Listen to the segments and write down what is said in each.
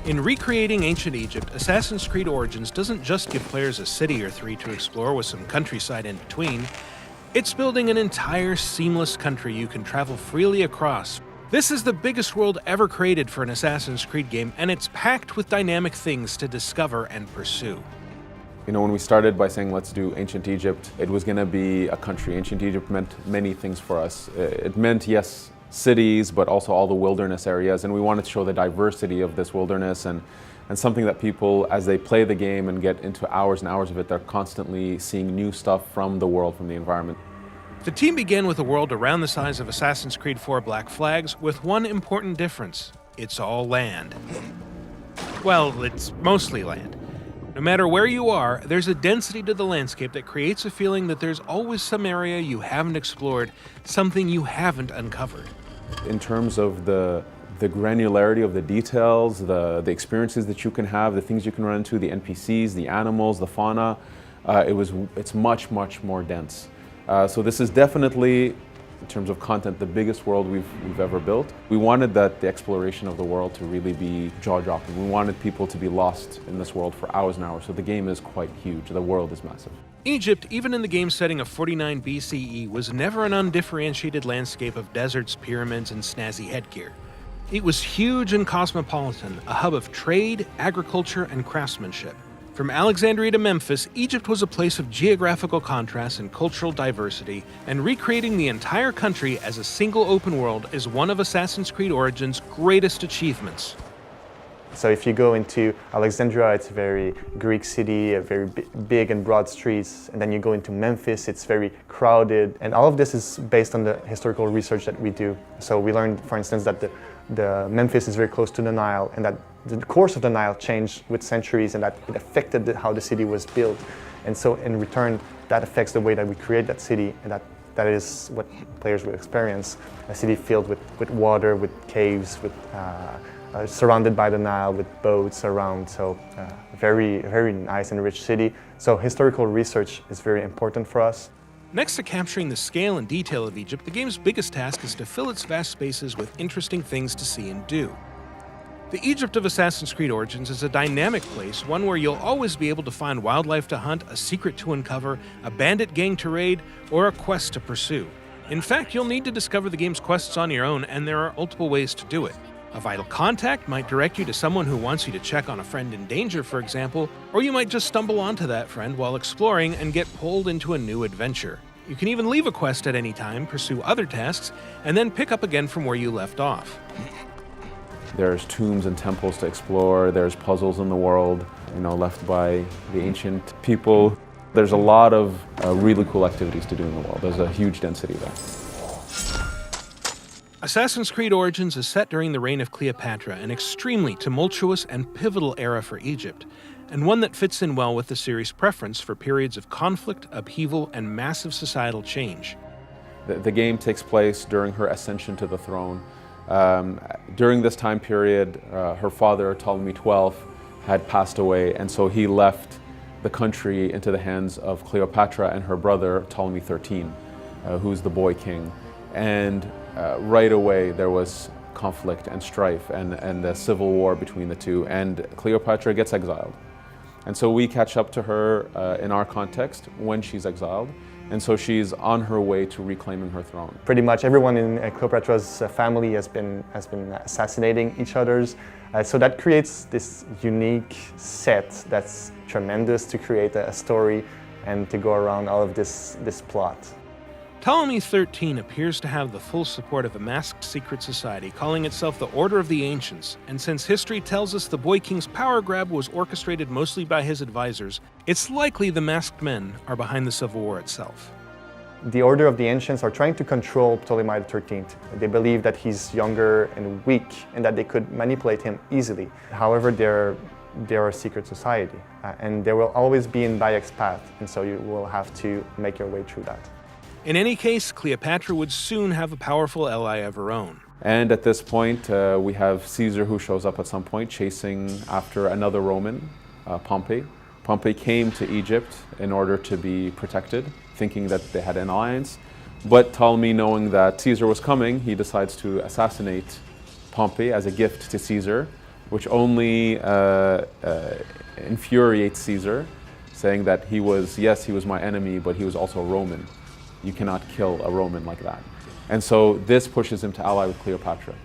In recreating ancient Egypt, Assassin's Creed Origins doesn't just give players a city or three to explore with some countryside in between. It's building an entire seamless country you can travel freely across. This is the biggest world ever created for an Assassin's Creed game, and it's packed with dynamic things to discover and pursue. You know, when we started by saying let's do ancient Egypt, it was going to be a country. Ancient Egypt meant many things for us. It meant, yes, cities, but also all the wilderness areas, and we wanted to show the diversity of this wilderness and something that people, as they play the game and get into hours and hours of it, they're constantly seeing new stuff from the world, from the environment. The team began with a world around the size of Assassin's Creed 4 Black Flags, with one important difference: it's all land. Well, it's mostly land. No matter where you are, there's a density to the landscape that creates a feeling that there's always some area you haven't explored, something you haven't uncovered. In terms of the granularity of the details, the experiences that you can have, the things you can run into, the NPCs, the animals, the fauna, it's much, much more dense. So this is definitely, in terms of content, the biggest world we've ever built. We wanted the exploration of the world to really be jaw-dropping. We wanted people to be lost in this world for hours and hours, so the game is quite huge. The world is massive. Egypt, even in the game setting of 49 BCE, was never an undifferentiated landscape of deserts, pyramids, and snazzy headgear. It was huge and cosmopolitan, a hub of trade, agriculture, and craftsmanship. From Alexandria to Memphis, Egypt was a place of geographical contrast and cultural diversity, and recreating the entire country as a single open world is one of Assassin's Creed Origins' greatest achievements. So if you go into Alexandria, it's a very Greek city, a very big and broad streets. And then you go into Memphis, it's very crowded. And all of this is based on the historical research that we do. So we learned, for instance, that the Memphis is very close to the Nile, and that the course of the Nile changed with centuries, and that it affected how the city was built. And so in return, that affects the way that we create that city, and that is what players will experience. A city filled with water, with caves, with surrounded by the Nile, with boats around, so very, very nice and rich city. So historical research is very important for us. Next to capturing the scale and detail of Egypt, the game's biggest task is to fill its vast spaces with interesting things to see and do. The Egypt of Assassin's Creed Origins is a dynamic place, one where you'll always be able to find wildlife to hunt, a secret to uncover, a bandit gang to raid, or a quest to pursue. In fact, you'll need to discover the game's quests on your own, and there are multiple ways to do it. A vital contact might direct you to someone who wants you to check on a friend in danger, for example, or you might just stumble onto that friend while exploring and get pulled into a new adventure. You can even leave a quest at any time, pursue other tasks, and then pick up again from where you left off. There's tombs and temples to explore, there's puzzles in the world, left by the ancient people. There's a lot of really cool activities to do in the world. There's a huge density there. Assassin's Creed Origins is set during the reign of Cleopatra, an extremely tumultuous and pivotal era for Egypt, and one that fits in well with the series' preference for periods of conflict, upheaval, and massive societal change. The game takes place during her ascension to the throne. During this time period, her father, Ptolemy XII, had passed away, and so he left the country into the hands of Cleopatra and her brother, Ptolemy XIII, who's the boy king. And right away there was conflict and strife and a civil war between the two, and Cleopatra gets exiled. And so we catch up to her in our context when she's exiled, and so she's on her way to reclaiming her throne. Pretty much everyone in Cleopatra's family has been assassinating each other's, so that creates this unique set that's tremendous to create a story and to go around all of this plot. Ptolemy XIII appears to have the full support of a masked secret society calling itself the Order of the Ancients, and since history tells us the Boy King's power grab was orchestrated mostly by his advisors, it's likely the masked men are behind the civil war itself. The Order of the Ancients are trying to control Ptolemy XIII. They believe that he's younger and weak and that they could manipulate him easily. However, they're a secret society, and they will always be in Bayek's path, and so you will have to make your way through that. In any case, Cleopatra would soon have a powerful ally of her own. And at this point, we have Caesar, who shows up at some point chasing after another Roman, Pompey. Pompey came to Egypt in order to be protected, thinking that they had an alliance. But Ptolemy, knowing that Caesar was coming, he decides to assassinate Pompey as a gift to Caesar, which only infuriates Caesar, saying that he was my enemy, but he was also a Roman. You cannot kill a Roman like that. And so this pushes him to ally with Cleopatra.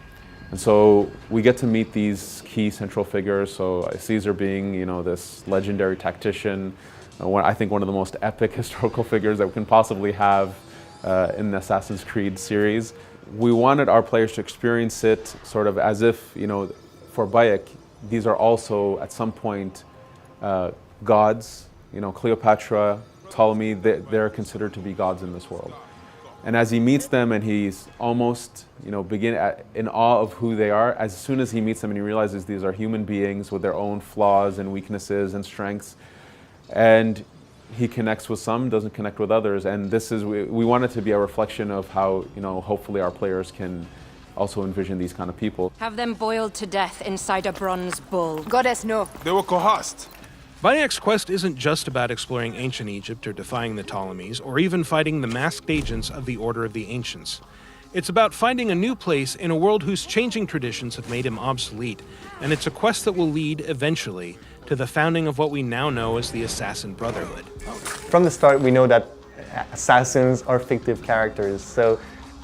And so we get to meet these key central figures. So Caesar being, this legendary tactician, I think one of the most epic historical figures that we can possibly have in the Assassin's Creed series. We wanted our players to experience it sort of as if, for Bayek, these are also at some point gods. Cleopatra, Ptolemy, they're considered to be gods in this world. And as he meets them and he's almost, in awe of who they are, as soon as he meets them and he realizes these are human beings with their own flaws and weaknesses and strengths, and he connects with some, doesn't connect with others. And we want it to be a reflection of how, hopefully our players can also envision these kind of people. Have them boiled to death inside a bronze bull. Goddess, no. They were coerced. Bayek's quest isn't just about exploring ancient Egypt or defying the Ptolemies, or even fighting the masked agents of the Order of the Ancients. It's about finding a new place in a world whose changing traditions have made him obsolete, and it's a quest that will lead, eventually, to the founding of what we now know as the Assassin Brotherhood. From the start, we know that assassins are fictive characters, so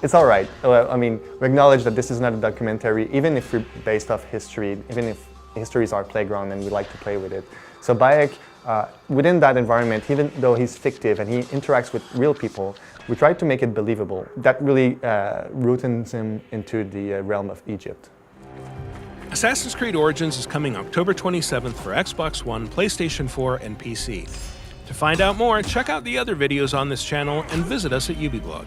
it's all right. We acknowledge that this is not a documentary, even if we're based off history, even if history is our playground and we like to play with it. So Bayek, within that environment, even though he's fictive and he interacts with real people, we try to make it believable. That really rootens him into the realm of Egypt. Assassin's Creed Origins is coming October 27th for Xbox One, PlayStation 4, and PC. To find out more, check out the other videos on this channel and visit us at UbiBlog.